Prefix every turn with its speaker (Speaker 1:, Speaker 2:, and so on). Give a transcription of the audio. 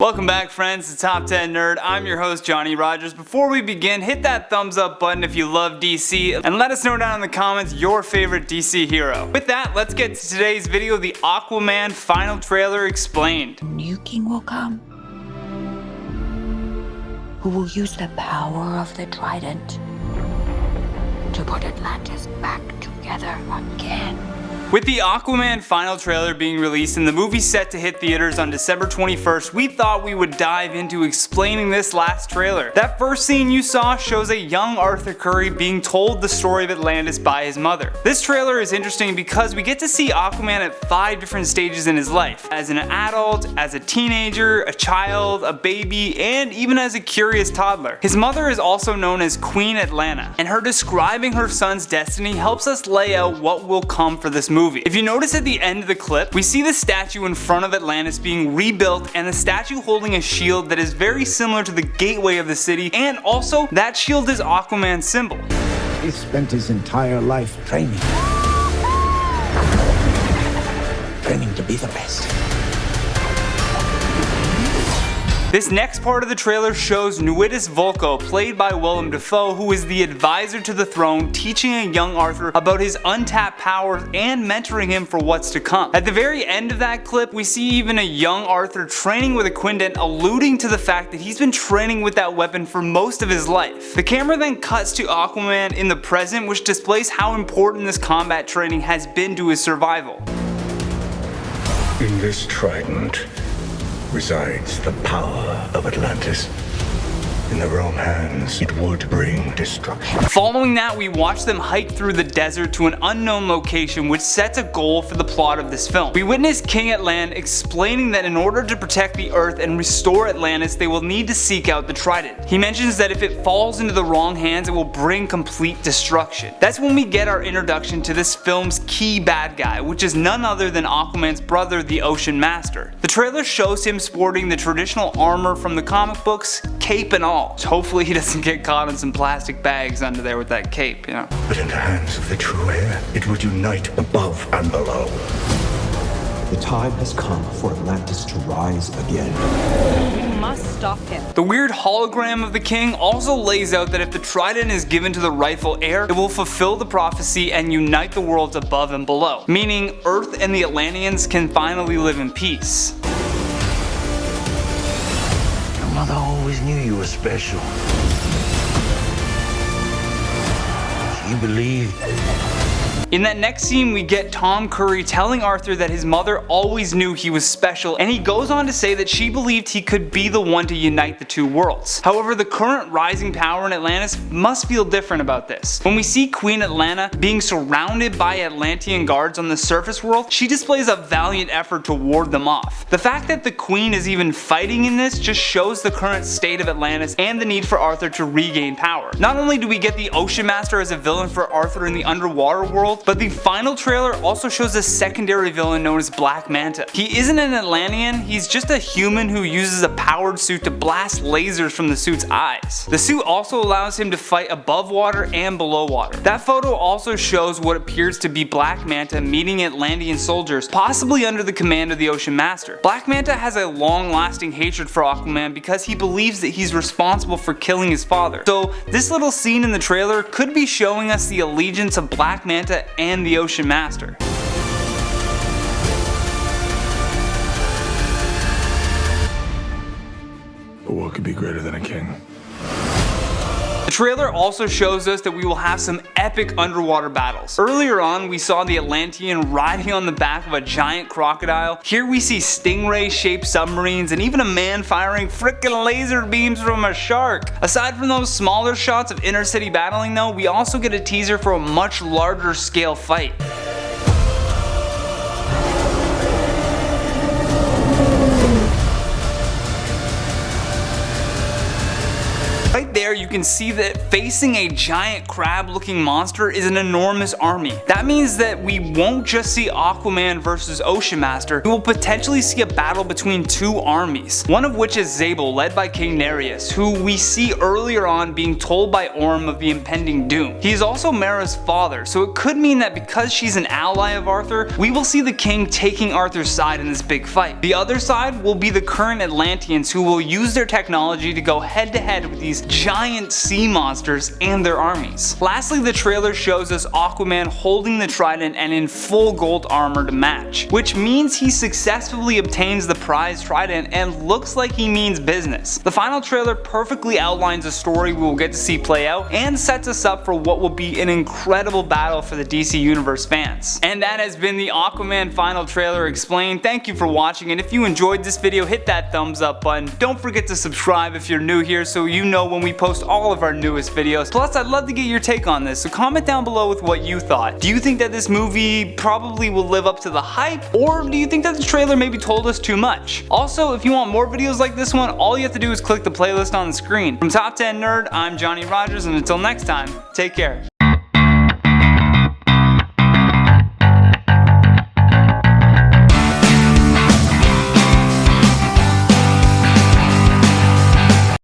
Speaker 1: Welcome back, friends, to Top 10 Nerd. I'm your host, Johnny Rogers. Before we begin, hit that thumbs up button if you love DC, and let us know down in the comments your favorite DC hero. With that, let's get to today's video, the Aquaman final trailer explained.
Speaker 2: New king will come, who will use the power of the Trident to put Atlantis back together again.
Speaker 1: With the Aquaman final trailer being released and the movie set to hit theaters on December 21st, we thought we would dive into explaining this last trailer. That first scene you saw shows a young Arthur Curry being told the story of Atlantis by his mother. This trailer is interesting because we get to see Aquaman at 5 different stages in his life. As an adult, as a teenager, a child, a baby, and even as a curious toddler. His mother is also known as Queen Atlanna, and her describing her son's destiny helps us lay out what will come for this movie. If you notice at the end of the clip, we see the statue in front of Atlantis being rebuilt and the statue holding a shield that is very similar to the gateway of the city, and also that shield is Aquaman's symbol.
Speaker 3: He spent his entire life training to be the best.
Speaker 1: This next part of the trailer shows Nuidus Volko, played by Willem Dafoe, who is the advisor to the throne, teaching a young Arthur about his untapped powers and mentoring him for what's to come. At the very end of that clip, we see even a young Arthur training with a Quindent, alluding to the fact that he's been training with that weapon for most of his life. The camera then cuts to Aquaman in the present, which displays how important this combat training has been to his survival.
Speaker 4: In this trident resides the power of Atlantis. In the wrong hands, it would bring destruction.
Speaker 1: Following that, we watch them hike through the desert to an unknown location, which sets a goal for the plot of this film. We witness King Atlanna explaining that in order to protect the Earth and restore Atlantis, they will need to seek out the Trident. He mentions that if it falls into the wrong hands, it will bring complete destruction. That's when we get our introduction to this film's key bad guy, which is none other than Aquaman's brother, the Ocean Master. The trailer shows him sporting the traditional armor from the comic books, cape and all. So hopefully he doesn't get caught in some plastic bags under there with that cape, you know.
Speaker 4: But in the hands of the true heir, it would unite above and below.
Speaker 3: The time has come for Atlantis to rise again.
Speaker 5: We must stop him.
Speaker 1: The weird hologram of the king also lays out that if the Trident is given to the rightful heir, it will fulfill the prophecy and unite the worlds above and below, meaning Earth and the Atlanteans can finally live in peace.
Speaker 6: Your mother always knew you were special. She believed.
Speaker 1: In that next scene, we get Tom Curry telling Arthur that his mother always knew he was special, and he goes on to say that she believed he could be the one to unite the two worlds. However, the current rising power in Atlantis must feel different about this. When we see Queen Atlanna being surrounded by Atlantean guards on the surface world, she displays a valiant effort to ward them off. The fact that the Queen is even fighting in this just shows the current state of Atlantis and the need for Arthur to regain power. Not only do we get the Ocean Master as a villain for Arthur in the underwater world, but the final trailer also shows a secondary villain known as Black Manta. He isn't an Atlantean, he's just a human who uses a powered suit to blast lasers from the suit's eyes. The suit also allows him to fight above water and below water. That photo also shows what appears to be Black Manta meeting Atlantean soldiers, possibly under the command of the Ocean Master. Black Manta has a long-lasting hatred for Aquaman because he believes that he's responsible for killing his father. So this little scene in the trailer could be showing us the allegiance of Black Manta and the Ocean Master.
Speaker 4: But what could be greater than a king?
Speaker 1: The trailer also shows us that we will have some epic underwater battles. Earlier on, we saw the Atlantean riding on the back of a giant crocodile. Here we see stingray-shaped submarines and even a man firing frickin' laser beams from a shark. Aside from those smaller shots of inner-city battling though, we also get a teaser for a much larger scale fight. Right there you can see that facing a giant crab looking monster is an enormous army. That means that we won't just see Aquaman versus Ocean Master, we will potentially see a battle between two armies, one of which is Zabel, led by King Nereus, who we see earlier on being told by Orm of the impending doom. He is also Mara's father, so it could mean that because she's an ally of Arthur, we will see the king taking Arthur's side in this big fight. The other side will be the current Atlanteans, who will use their technology to go head to head with these giant sea monsters and their armies. Lastly, the trailer shows us Aquaman holding the trident and in full gold armor to match, which means he successfully obtains the prized trident and looks like he means business. The final trailer perfectly outlines a story we will get to see play out and sets us up for what will be an incredible battle for the DC Universe fans. And that has been the Aquaman final trailer explained. Thank you for watching, and if you enjoyed this video, hit that thumbs up button. Don't forget to subscribe if you're new here so you know when we post all of our newest videos. Plus, I'd love to get your take on this, so comment down below with what you thought. Do you think that this movie probably will live up to the hype, or do you think that the trailer maybe told us too much? Also, if you want more videos like this one, all you have to do is click the playlist on the screen. From Top 10 Nerd, I'm Johnny Rogers, and until next time, take care.